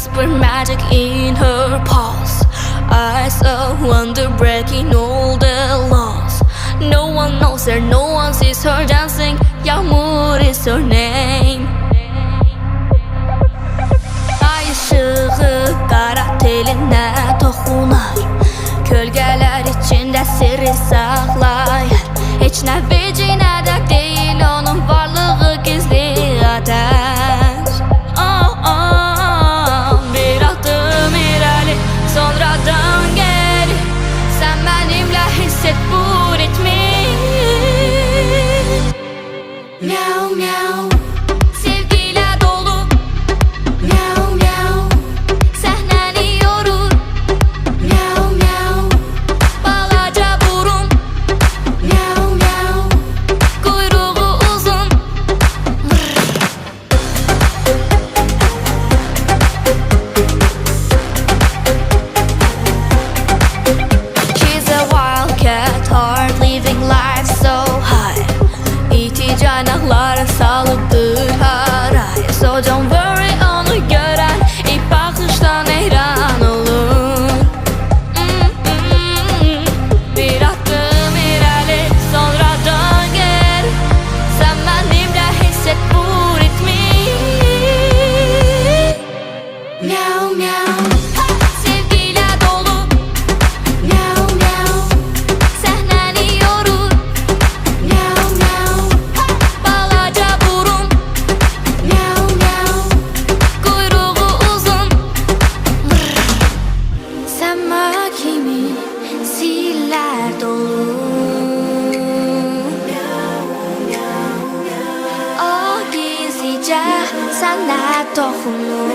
whisper magic in her pulse. Eyes of wonder breaking all the laws. No one knows her, no one sees her dancing. Yağmur is her name. Ay ışığı qara teline toxunar. Kölgələr içində sirri saxlayır. Heç nə vecinə də deyil onun varlığı gizli ateş. Bir adım irəli, sonra dön geri. Sən mənimlə hiss et bu ritmi. Miau miau, sevgilə dolu. Miau miau, səhnəni yorur. Miau miau, balaca burun. Miau miau, kuyruğu uzun. She's a wildcat heart, living life so high. İti canakları salıptır haraya. So don't worry, onu gören ilk bakıştan heyran olur. Bir adım ileri, sonra dön geri. Sen benimle hisset bu ritmi. Miau miau, sevgiyle dolu. Miau miau, səhnəni yorur. Miau miau, balaca burun. Miau miau, kuyruğu uzun. Sənmə kimi sihirlər dolu. O gizlicə sənə toxunur.